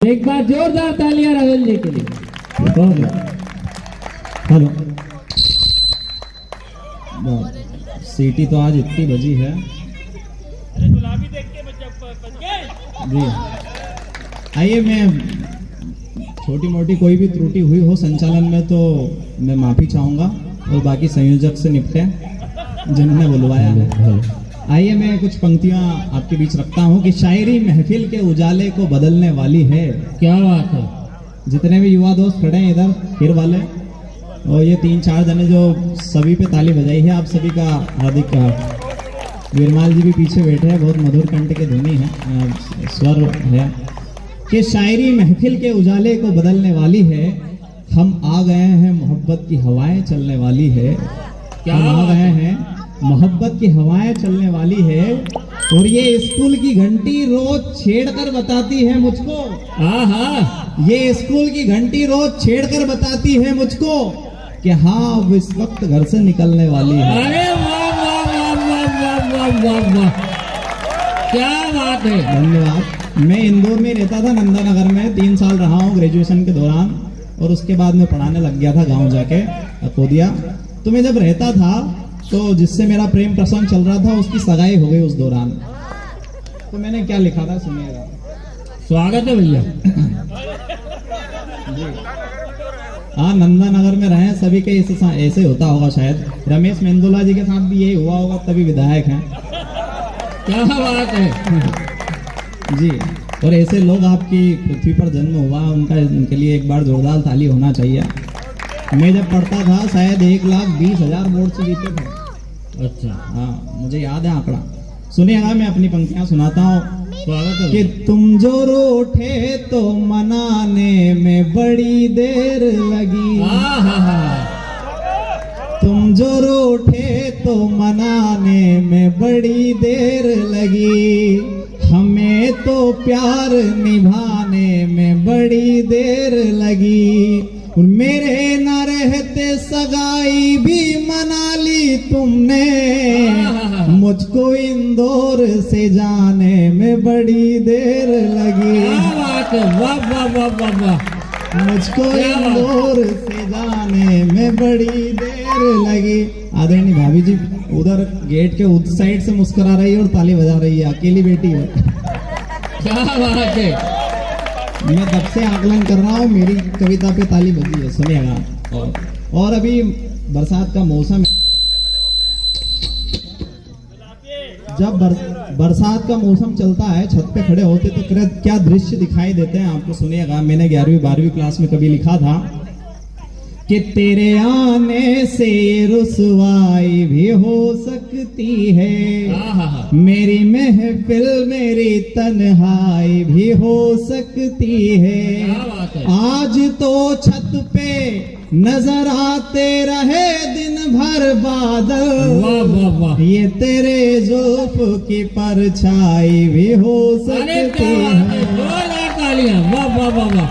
एक बार जोरदार तालियां राहुल जी के लिए। हेलो, सीटी तो आज इतनी बजी है गुलाबी देख के बच गए जी। आइए, मैं छोटी मोटी कोई भी त्रुटि हुई हो संचालन में तो मैं माफी चाहूंगा और बाकी संयोजक से निपटे जिन्होंने बुलवाया है। आइए, मैं कुछ पंक्तियां आपके बीच रखता हूं कि शायरी महफिल के उजाले को बदलने वाली है। क्या बात है। जितने भी युवा दोस्त खड़े हैं इधर फिर वाले और ये 3-4 जने जो सभी पे ताली बजाई है, आप सभी का हार्दिक वीरमाल जी भी पीछे बैठे हैं, बहुत मधुर कंठ के ध्वनि है, स्वर है कि शायरी महफिल के उजाले को बदलने वाली है। हम आ गए हैं, मोहब्बत की हवाएं चलने वाली है। क्या आ गए हैं, मोहब्बत की हवाएं चलने वाली है। और ये स्कूल की घंटी रोज छेड़कर बताती है मुझको, ये स्कूल की घंटी रोज छेड़कर बताती है मुझको कि हाँ, अब इस वक्त घर से निकलने वाली है। अरे वाह वाह वाह वाह वाह वाह वाह, क्या बात है। धन्यवाद। मैं इंदौर में रहता था, नंदा नगर में 3 साल रहा हूँ ग्रेजुएशन के दौरान, और उसके बाद मैं पढ़ाने लग गया था गांव जाके अकोदिया। तो मैं जब रहता था तो जिससे मेरा प्रेम प्रसंग चल रहा था उसकी सगाई हो गई उस दौरान। तो मैंने क्या लिखा था सुनिएगा। स्वागत है भैया। हाँ, नंदा नगर में रहे सभी के ऐसे होता होगा शायद। रमेश मेंदोला जी के साथ भी यही हुआ होगा, तभी विधायक हैं। क्या बात है जी। और ऐसे लोग आपकी पृथ्वी पर जन्म हुआ, उनके लिए एक बार जोरदार ताली होना चाहिए। मैं जब पढ़ता था शायद 1,20,000 वोट से जीते थे। अच्छा, हाँ, मुझे याद है आंकड़ा। सुनिएगा, मैं अपनी पंक्तियां सुनाता हूँ। स्वागत है। कि तुम जो रूठे तो मनाने में बड़ी देर लगी, तुम जो रूठे तो मनाने में बड़ी देर लगी, हमें तो प्यार निभाने में बड़ी देर लगी। मेरे न रहते सगाई भी मना ली तुमने, मुझको इंदौर से जाने में बड़ी देर लगी। वाह वाह वाह वाह वाह, मुझको इंदौर से जाने में बड़ी देर लगी। आदरणीय भाभी जी उधर गेट के उस साइड से मुस्कुरा रही है और ताली बजा रही है, अकेली बेटी है। क्या बात है। मैं तब से आकलन कर रहा हूँ, मेरी कविता पे ताली बजी है, सुनिएगा। और अभी बरसात का मौसम, जब बरसात का मौसम चलता है, छत पे खड़े होते तो क्या दृश्य दिखाई देते हैं आपको, सुनिएगा। मैंने 11वीं-12वीं क्लास में कभी लिखा था कि तेरे आने से रुसवाई भी हो सकती है, मेरी महफिल मेरी तन्हाई भी हो सकती है। आज तो छत पे नजर आते रहे दिन भर बादल, वाह वाह वाह, ये तेरे जुल्फ की परछाई भी हो सकती है। तालियां, वाह वाह वाह वाह।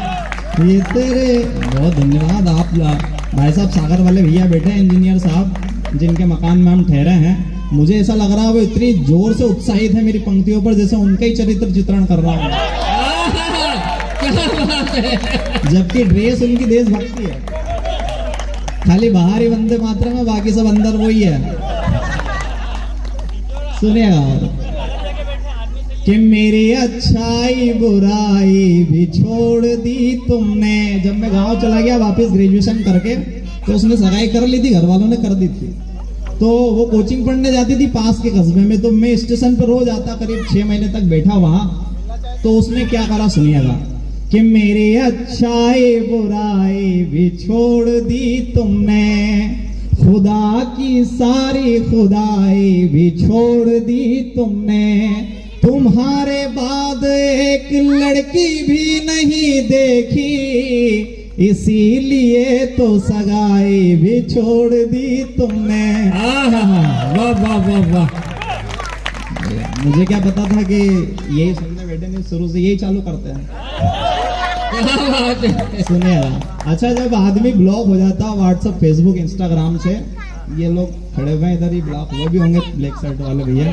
ये तेरे, बहुत धन्यवाद। आप भाई साहब सागर वाले भैया बैठे हैं, इंजीनियर साहब, जिनके मकान में हम ठहरे हैं। मुझे ऐसा लग रहा है वो इतनी जोर से उत्साहित है मेरी पंक्तियों पर, जैसे उनका ही चरित्र चित्रण कर रहा हूँ, जबकि ड्रेस उनकी देशभक्ति है। खाली बाहर ही वंदे मातरम है, बाकी सब अंदर वही है। सुनिएगा कि मेरी अच्छाई बुराई भी छोड़ दी तुमने। जब मैं गांव चला गया वापस ग्रेजुएशन करके, तो उसने सगाई कर ली थी, घर वालों ने कर दी थी। तो वो कोचिंग पढ़ने जाती थी पास के कस्बे में, तो मैं स्टेशन पर रोज आता, करीब 6 महीने तक बैठा वहां। तो उसने क्या करा सुनिएगा कि मेरी अच्छाई बुराई भी छोड़ दी तुमने, खुदा की सारी खुदाई भी छोड़ दी तुमने, तुम्हारे बाद एक लड़की भी नहीं देखी, इसीलिए तो सगाई भी छोड़ दी तुमने। वाह वाह वाह वाह। मुझे क्या पता था कि यही सुनने बैठे नहीं, शुरू से यही चालू करते हैं। सुनिएगा। अच्छा, जब आदमी ब्लॉक हो जाता है व्हाट्सएप, फेसबुक, इंस्टाग्राम से, ये लोग खड़े हुए इधर ही ब्लॉक वो भी होंगे, ब्लैक शर्ट वाले भैया,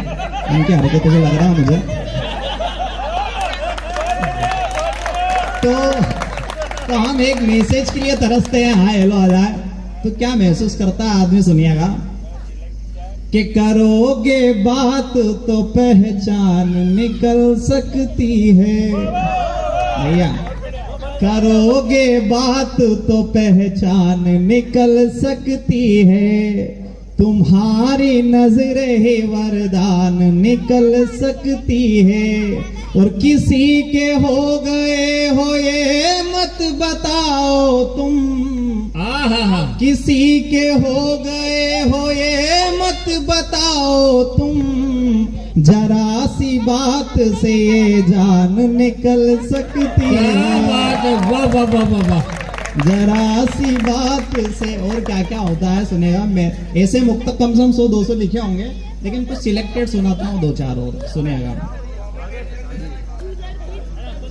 इनकी हरकतों से लग रहा है मुझे। तो हम एक मैसेज के लिए तरसते हैं, हाँ हेलो आ जाए तो क्या महसूस करता है आदमी, सुनिएगा कि करोगे बात तो पहचान निकल सकती है भैया, करोगे बात तो पहचान निकल सकती है, तुम्हारी नजरें ही वरदान निकल सकती है, और किसी के हो गए हो ये मत बताओ तुम, किसी के हो गए हो ये मत बताओ तुम, जरा सी बात से ये जान निकल सकती है। वाह वाह वाह वाह वाह। जरा सी बात से। और क्या क्या होता है सुनेगा, मैं ऐसे मुक्तक कम से कम 100-200 लिखे होंगे, लेकिन कुछ सिलेक्टेड सुनाता हूँ 2-4 और सुनेगा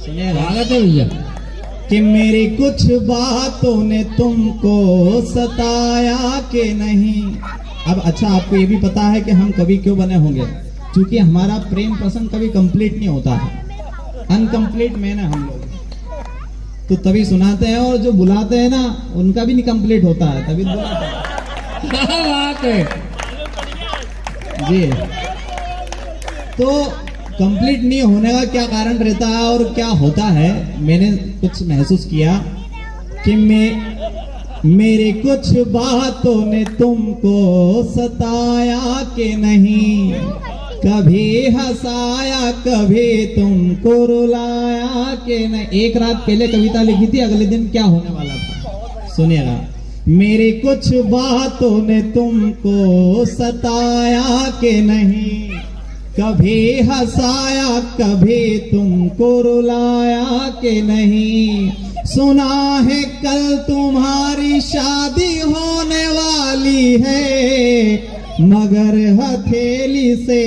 स्वागत है भैया। कि मेरी कुछ बातों ने तुमको सताया कि नहीं। अब अच्छा, आपको ये भी पता है कि हम कवि क्यों बने होंगे, क्योंकि हमारा प्रेम प्रसंग कभी कंप्लीट नहीं होता है, अनकंप्लीट मैन है हम लोग, तो तभी सुनाते हैं, और जो बुलाते हैं ना उनका भी नहीं कंप्लीट होता है, तभी बुलाते हैं। क्या बात है जी। तो कंप्लीट नहीं होने का क्या कारण रहता है और क्या होता है, मैंने कुछ महसूस किया कि मेरे कुछ बातों ने तुमको सताया कि नहीं, कभी हंसाया कभी तुमको रुलाया कि नहीं। एक रात पहले कविता लिखी थी, अगले दिन क्या होने वाला था सुनिएगा। मेरी कुछ बातों ने तुमको सताया कि नहीं, कभी हंसाया कभी तुमको रुलाया कि नहीं, सुना है कल तुम्हारी शादी होने वाली है, मगर हथेली से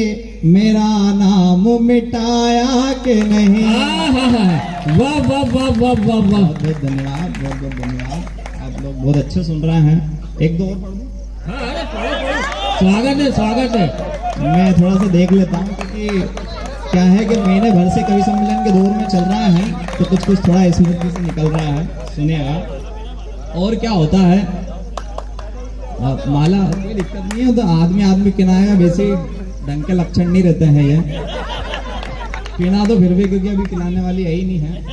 मेरा नाम मिटाया कि नहीं। वाह वाह वाह वाह वाह वाह। बहुत धन्यवाद, बहुत बहुत धन्यवाद, आप लोग बहुत अच्छे सुन रहे हैं। एक दो और पढ़ दूं? हाँ, अरे पढ़ो पढ़ो। स्वागत है स्वागत है। मैं थोड़ा सा देख लेता हूँ, क्योंकि क्या है कि महीने भर से कवि सम्मेलन के दौर में चल रहा है, तो कुछ कुछ थोड़ा स्मृति से निकल रहा है, सुनिएगा। और क्या होता है, माला कोई दिक्कत नहीं है, तो आदमी पिनाएगा, वैसे ढंग के लक्षण नहीं रहते हैं ये, पीना तो फिर भी, क्योंकि अभी पिलाने वाली है ही नहीं है।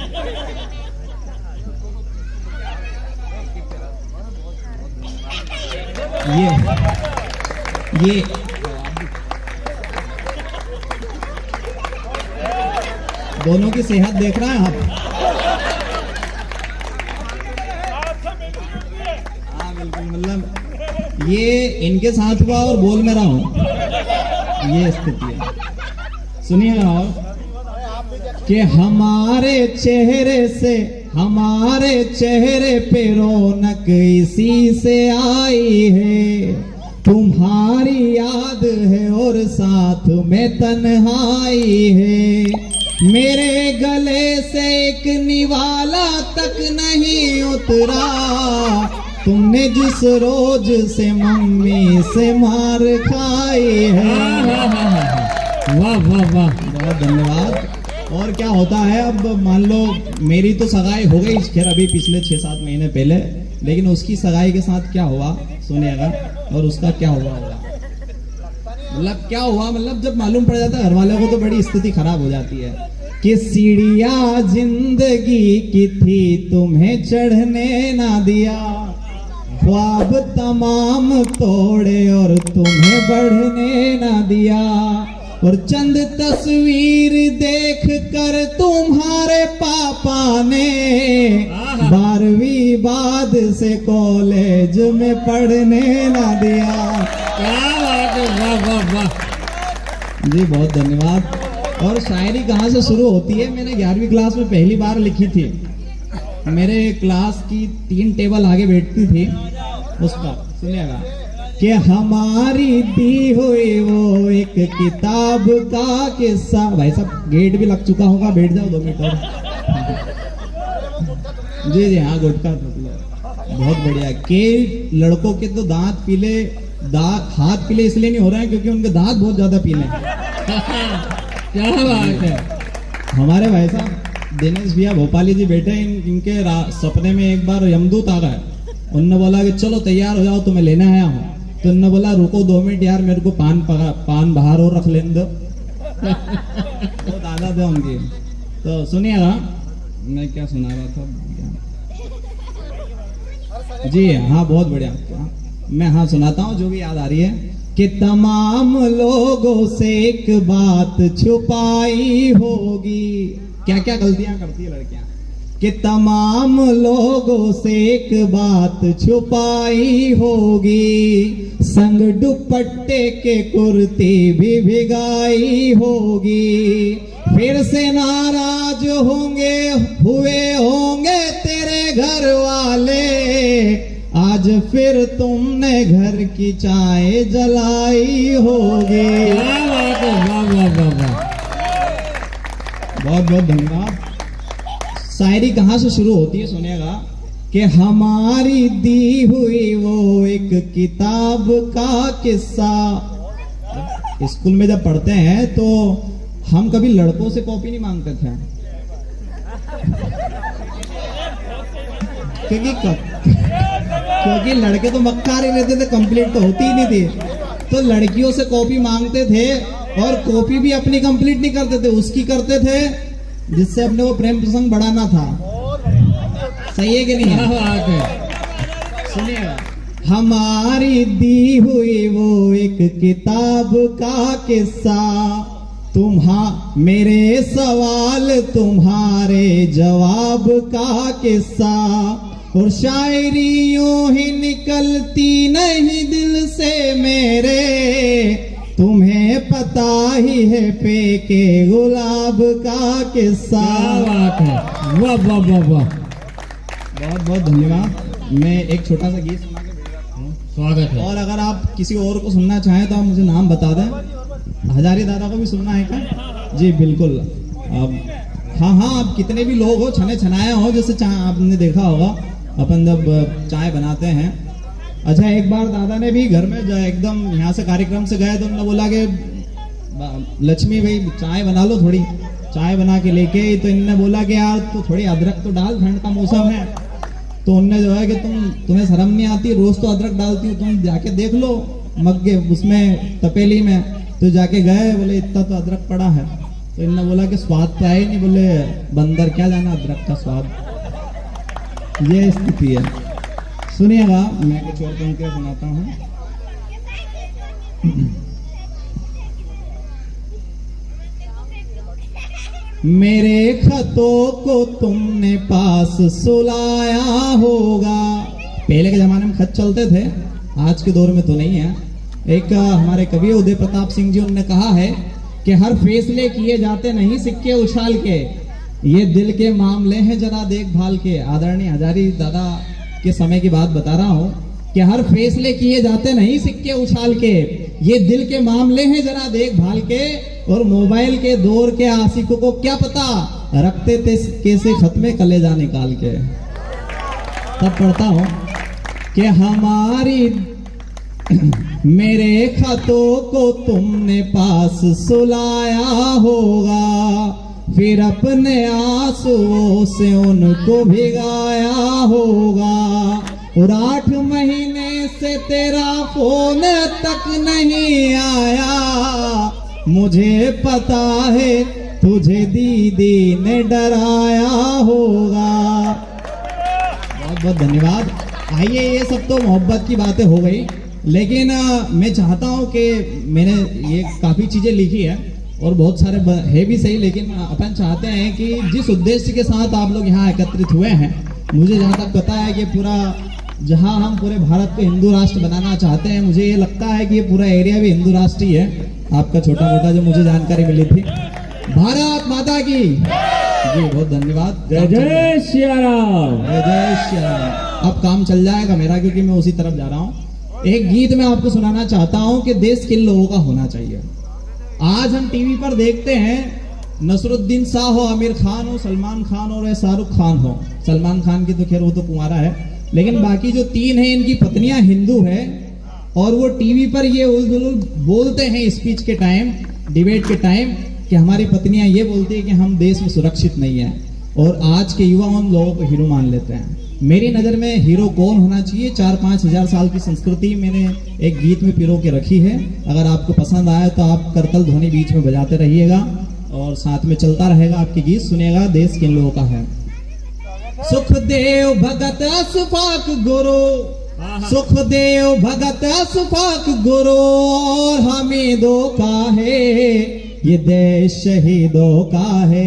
ये दोनों की सेहत देख रहे हैं आप? हाँ बिल्कुल, मतलब ये इनके साथ हुआ और बोल में रहा हूं, ये स्थिति है। सुनिएगा, और कि हमारे चेहरे पे रौनक इसी से आई है, तुम्हारी याद है और साथ में तन्हाई है, मेरे गले से एक निवाला तक नहीं उतरा, तुमने जिस रोज से मम्मी से मार खाई है। वाह वाह वाह। बहुत धन्यवाद। और क्या होता है, अब मान लो मेरी तो सगाई हो गई खैर अभी पिछले 6-7 महीने पहले, लेकिन उसकी सगाई के साथ क्या हुआ सुनिएगा, और उसका क्या हुआ होगा, मतलब क्या हुआ, मतलब जब मालूम पड़ जाता है घर वालों को तो बड़ी स्थिति खराब हो जाती है कि सीढ़ियां जिंदगी की थी तुम्हें चढ़ने ना दिया, ख्वाब तमाम तोड़े और तुम्हें बढ़ने ना दिया, और चंद तस्वीर देख कर तुम्हारे पापा ने 12वीं बाद से कॉलेज में पढ़ने ना दिया। क्या बात है, वाह वाह वाह जी, बहुत धन्यवाद। और शायरी कहाँ से शुरू होती है, मैंने 11वीं क्लास में पहली बार लिखी थी, मेरे क्लास की 3 टेबल आगे बैठती थी, उसका सुनिएगा कि हमारी दी हुई वो एक किताब का किस्सा। भाई साहब गेट भी लग चुका होगा, बैठ जाओ 2 मिनट और। जी जी हाँ, गुटका बहुत बढ़िया। के लड़कों के तो दांत पीले, हाथ पीले इसलिए नहीं हो रहे हैं क्योंकि उनके दांत बहुत ज्यादा पीले हैं। क्या बात है। हमारे भाई साहब दिनेश भैया भोपाली जी बैठे हैं, इनके सपने में एक बार यमदूत आ गए। उनने बोला कि चलो तैयार हो जाओ, तुम्हें लेने आया हूँ। तो उनने बोला रुको 2 मिनट यार, मेरे को पान बाहर और रख लेने दो। वो दादा थे उनकी। तो सुनिएगा, मैं क्या सुना रहा था जी। हाँ बहुत बढ़िया, मैं हाँ सुनाता हूँ जो भी याद आ रही है कि तमाम लोगों से एक बात छुपाई होगी। क्या क्या गलतियां करती है लड़कियां कि तमाम लोगों से एक बात छुपाई होगी, संग दुपट्टे के कुर्ती भी भिगाई होगी। फिर से नाराज हुए होंगे तेरे घर वाले, आज फिर तुमने घर की चाय जलाई होगी। क्या बात है, वाह वाह वाह वाह। बहुत बहुत धन्यवाद। शायरी कहाँ से शुरू होती है सुनिएगा कि हमारी दी हुई वो एक किताब का किस्सा। स्कूल में जब पढ़ते हैं तो हम कभी लड़कों से कॉपी नहीं मांगते थे, क्योंकि लड़के तो मक्कार ही रहते थे, कंप्लीट तो होती ही नहीं थी। तो लड़कियों से कॉपी मांगते थे और कॉपी भी अपनी कंप्लीट नहीं करते थे, उसकी करते थे जिससे अपने वो प्रेम प्रसंग बढ़ाना था। सही है कि नहीं क्या है? बात है। सुनिएगा, हमारी दी हुई वो एक किताब का किस्सा, मेरे सवाल तुम्हारे जवाब का किस्सा, और शायरियों ही निकलती नहीं दिल से मेरे, तुम्हें पता ही है पे के गुलाब का किस्सा। क्या बात है, वाह वाह वाह वाह। बहुत बहुत धन्यवाद। मैं एक छोटा सा गीत सुना के भेज रहा हूँ। स्वागत है। और अगर आप किसी और को सुनना चाहें तो आप मुझे नाम बता दें। हजारी दादा को भी सुनना है क्या? जी बिल्कुल। अब हाँ, आप कितने भी लोग हो, छने छनाए हो, जैसे आपने देखा होगा अपन जब चाय बनाते हैं। अच्छा, एक बार दादा ने भी घर में एकदम यहाँ से कार्यक्रम से गए तो उन्होंने बोला कि लक्ष्मी भाई चाय बना लो थोड़ी। चाय बना के लेके तो इन्होंने बोला कि यार तो थोड़ी अदरक तो डाल, ठंड का मौसम है। तो उनने जो है कि तुम्हें शर्म नहीं आती, रोज तो अदरक डालती हो, तुम जाके देख लो मग्गे उसमें तपेली में। तो जाके गए, बोले इतना तो अदरक पड़ा है। तो इन्होंने बोला कि स्वाद तो है ही नहीं। बोले बंदर क्या जाना अदरक का स्वाद। ये स्थिति है। सुनिएगा, मैं कुछ और पंक्तियां सुनाता हूँ। मेरे खतों को तुमने पास सुलाया होगा। पहले के जमाने में खत चलते थे, आज के दौर में तो नहीं है। एक हमारे कवि उदय प्रताप सिंह जी, उन्होंने कहा है कि हर फैसले किए जाते नहीं सिक्के उछाल के, ये दिल के मामले हैं जरा देखभाल के। आदरणीय हजारी दादा के समय की बात बता रहा हूँ कि हर फैसले किए जाते नहीं सिक्के उछाल के, ये दिल के मामले हैं जरा देखभाल के। और मोबाइल के दौर के आशिकों को क्या पता, रखते थे कैसे खत में कलेजा निकाल के। तब पढ़ता हूँ कि हमारी मेरे खतों को तुमने पास सुलाया होगा, फिर अपने आंसुओं से उनको भिगाया होगा। और 8 महीने से तेरा फोन तक नहीं आया, मुझे पता है तुझे दीदी ने डराया होगा। बहुत बहुत धन्यवाद। आइए, ये सब तो मोहब्बत की बातें हो गई, लेकिन मैं चाहता हूं कि मैंने ये काफ़ी चीज़ें लिखी है और बहुत सारे है भी सही, लेकिन अपन चाहते हैं कि जिस उद्देश्य के साथ आप लोग यहाँ एकत्रित हुए हैं, मुझे जहाँ तक पता है कि पूरा जहाँ हम पूरे भारत को हिंदू राष्ट्र बनाना चाहते हैं, मुझे ये लगता है कि ये पूरा एरिया भी हिंदू राष्ट्र ही है। आपका छोटा मोटा जो मुझे जानकारी मिली थी। भारत माता की जी, बहुत धन्यवाद। जय जय श्री राम। जय जय श्री राम। अब काम चल जाएगा मेरा, क्योंकि मैं उसी तरफ जा रहा हूँ। एक गीत मैं आपको सुनाना चाहता हूँ कि देश किन लोगों का होना चाहिए। आज हम टीवी पर देखते हैं नसरुद्दीन शाह हो, आमिर खान हो, सलमान खान हो, या शाहरुख खान हो। सलमान खान की तो खैर वो तो कुंवारा है, लेकिन बाकी जो 3 हैं इनकी पत्नियां हिंदू है। और वो टीवी पर ये उल बोलते हैं स्पीच के टाइम, डिबेट के टाइम, कि हमारी पत्नियां ये बोलती है कि हम देश में सुरक्षित नहीं है। और आज के युवा उन लोगों को हीरो मान लेते हैं। मेरी नज़र में हीरो कौन होना चाहिए, 4-5 हजार साल की संस्कृति मैंने एक गीत में पिरो के रखी है। अगर आपको पसंद आए तो आप करतल ध्वनि बीच में बजाते रहिएगा और साथ में चलता रहेगा आपके गीत, सुनिएगा। देश किन लोगों का है। सुखदेव भगत असुफाक गुरु, सुखदेव भगत असुफाक गुरु, और हमीदों का है ये देश शहीदों का है,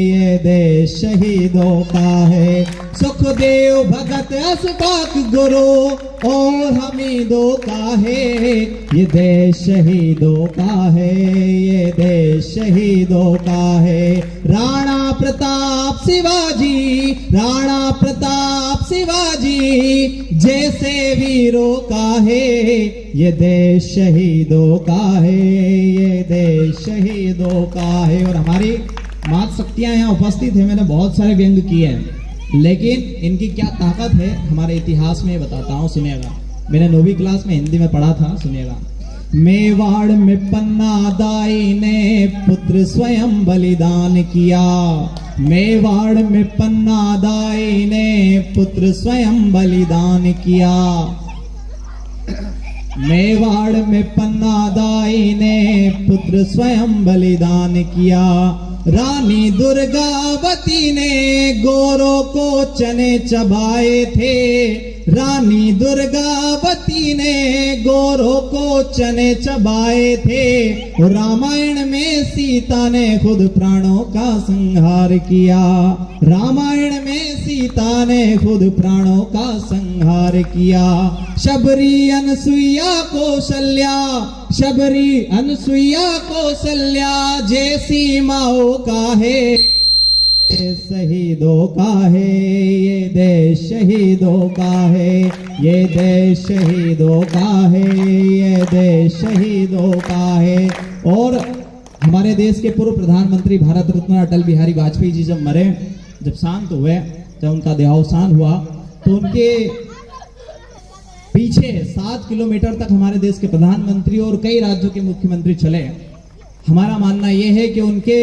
ये देश शहीदों का है। सुखदेव भगत असफाक गुरु और हमीदों का है, ये देश शहीदों का है, ये देश शहीदों का है। राणा प्रताप शिवाजी, राणा प्रताप शिवाजी जैसे वीरों का है, ये देश शहीदों का है, ये देश शहीदों का है। और हमारी मात शक्तियां यहाँ उपस्थित है। मैंने बहुत सारे व्यंग किए हैं, लेकिन इनकी क्या ताकत है हमारे इतिहास में बताता हूँ, सुनिएगा। मैंने 9वीं क्लास में हिंदी में पढ़ा था, सुनिएगा। मेवाड़ में पन्ना दाई ने पुत्र स्वयं बलिदान किया, मेवाड़ में पन्ना दाई ने पुत्र स्वयं बलिदान किया, मेवाड़ में पन्ना दाई ने पुत्र स्वयं बलिदान किया। रानी दुर्गावती ने गोरों को चने चबाए थे, रानी दुर्गावती ने गोरों को चने चबाए थे। रामायण में सीता ने खुद प्राणों का संहार किया, रामायण में सीता ने खुद प्राणों का संहार किया। शबरी अनसुईया कौशल्या, शबरी अनसुईया कौशल्या जैसी माओ का है, ये शहीदों का है, ये देश शहीदों का है, ये देश शहीदों का है, ये देश शहीदों का है। और हमारे देश के पूर्व प्रधानमंत्री भारत रत्न अटल बिहारी वाजपेयी जी जब मरे, जब शांत हुए, जब उनका देहावसान हुआ, तो उनके पीछे 7 किलोमीटर तक हमारे देश के प्रधानमंत्री और कई राज्यों के मुख्यमंत्री चले। हमारा मानना यह है कि उनके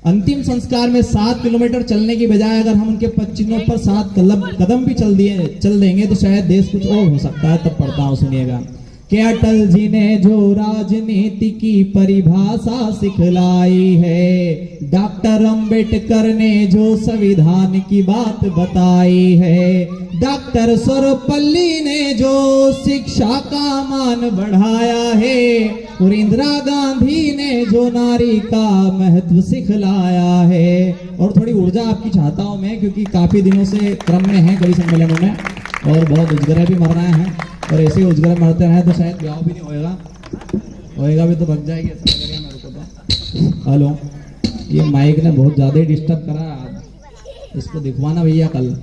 अंतिम संस्कार में 7 किलोमीटर चलने की बजाय अगर हम उनके पचिन्हों पर 7 कदम भी चल देंगे तो शायद देश कुछ और हो सकता है। तब पढ़ता हूं, सुनिएगा कि अटल जी ने जो राजनीति की परिभाषा सिखलाई है, डॉक्टर अंबेडकर ने जो संविधान की बात बताई है, डॉक्टर सर्वपल्ली ने जो शिक्षा का मान बढ़ाया है, और इंदिरा गांधी ने जो नारी का महत्व सिखलाया है। और थोड़ी ऊर्जा आपकी चाहता हूं मैं, क्योंकि काफी दिनों से क्रम में है कवि सम्मेलनों में और बहुत उजगरे भी मर रहे हैं, और ऐसे उजगरे मरते रहे तो शायद ब्याह भी नहीं होएगा, होएगा भी तो बच जाएगी, ऐसा लग रहा है मेरे को तो। हेलो, ये माइक ने बहुत ज्यादा ही डिस्टर्ब करा, इसको दिखवाना भैया कल।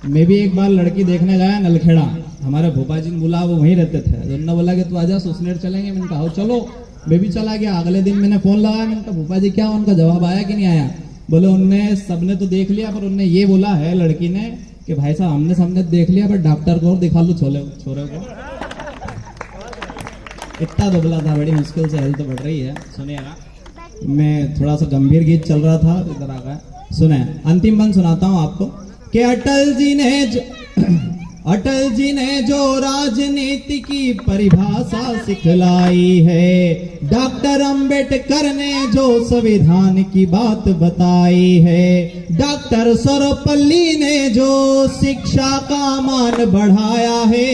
मैं भी एक बार लड़की देखने गया नलखेड़ा, हमारे भोपा जी ने बोला, वो वहीं रहते थे, तो उन्होंने बोला कि तू आजा सुसनेर चलेंगे। मैंने कहा चलो, मैं भी चला गया। अगले दिन मैंने फोन लगाया, मैंने कहा भोपा जी क्या, उनका जवाब आया कि नहीं आया? बोले उनने सबने तो देख लिया, पर उनने ये बोला है लड़की ने कि भाई साहब हमने सबने देख लिया, पर डॉक्टर को और दिखा लो छोरे को। इतना दुबला था, बड़ी मुश्किल से हेल्थ बढ़ रही है। सुनिएगा, मैं थोड़ा सा गंभीर गीत चल रहा था, इधर आ गया। सुने, अंतिम बंद सुनाता हूं आपको कि अटल जी ने जो राजनीति की परिभाषा सिखलाई है, डॉक्टर अंबेडकर ने जो संविधान की बात बताई है, डॉक्टर सर्वपल्ली ने जो शिक्षा का मान बढ़ाया है,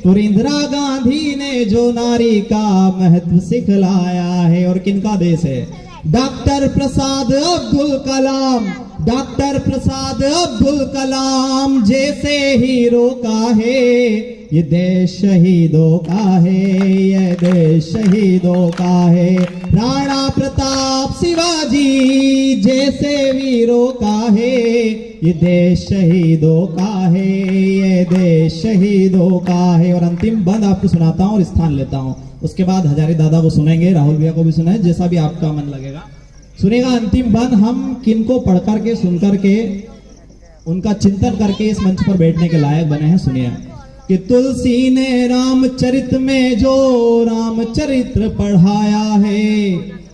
और इंदिरा गांधी ने जो नारी का महत्व सिखलाया है। और किनका देश है? डॉक्टर प्रसाद अब्दुल कलाम, डॉक्टर प्रसाद अब्दुल कलाम जैसे हीरो का है, ये देश शहीदों का है, ये देश शहीदों का है। राणा प्रताप शिवाजी जैसे वीरों का है, ये देश शहीदों का है, ये देश शहीदों का है। और अंतिम बंद आपको सुनाता हूँ और स्थान लेता हूँ, उसके बाद हजारी दादा को सुनेंगे, राहुल भैया को भी सुनाए, जैसा भी आपका मन लगेगा। सुनेगा अंतिम बंद हम किनको पढ़ करके सुन करके उनका चिंतन करके इस मंच पर बैठने के लायक बने हैं। सुनिए कि तुलसी ने रामचरित में जो रामचरित्र पढ़ाया है,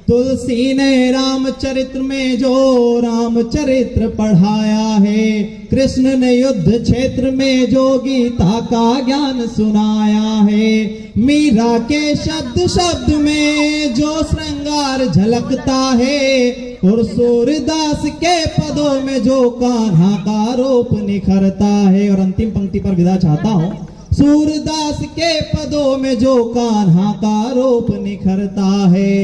तुलसी ने रामचरित्र में जो रामचरित्र पढ़ाया है, कृष्ण ने युद्ध क्षेत्र में जो गीता का ज्ञान सुनाया है, मीरा के शब्द शब्द में जो श्रृंगार झलकता है, और सूरदास के पदों में जो कान्हा का रूप निखरता है। और अंतिम पंक्ति पर विदा चाहता हूँ, सूरदास के पदों में जो कान्हा का रूप निखरता है,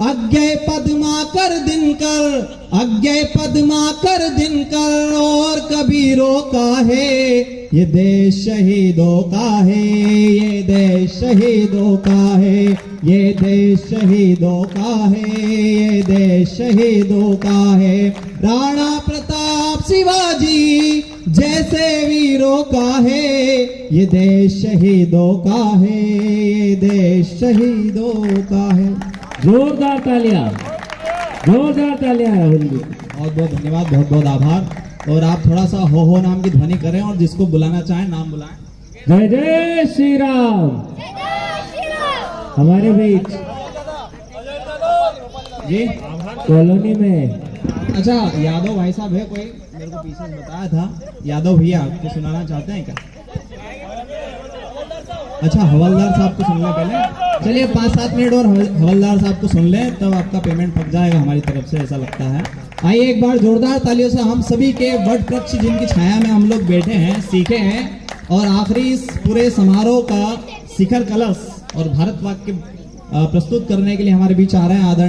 अज्ञे पद्माकर दिनकर, अज्ञे पद्माकर दिनकर और कबीरों का है, ये देश शहीदों का है, ये देश शहीदों का है, ये देश शहीदों का है, ये देश शहीदों का है। राणा प्रताप शिवाजी जैसे वीरों का है, ये देश शहीदों का है, ये देश शहीदों का है। जोरदार तालियां, जोरदार तालियां राहुल जी। बहुत बहुत धन्यवाद, बहुत बहुत आभार। और आप थोड़ा सा हो नाम की ध्वनि करें और जिसको बुलाना चाहें नाम बुलाएं। जय जय श्री राम। हमारे बीच जी कॉलोनी में अच्छा, यादव भाई साहब है कोई, मेरे को पीछे बताया था, यादव भैया आपको सुनाना चाहते हैं क्या? अच्छा, हवलदार साहब को सुन लें पहले। चलिए 5-7 मिनट और हवलदार साहब को सुन लें, तब आपका पेमेंट पक जाएगा हमारी तरफ से, ऐसा लगता है। आइए एक बार जोरदार तालियों से हम सभी के वट वृक्ष जिनकी छाया में हम लोग बैठे हैं, सीखे हैं, और आखिरी इस पूरे समारोह का शिखर कलश और भारत वाक्य प्रस्तुत करने के लिए हमारे बीच आ रहे हैं आदरणीय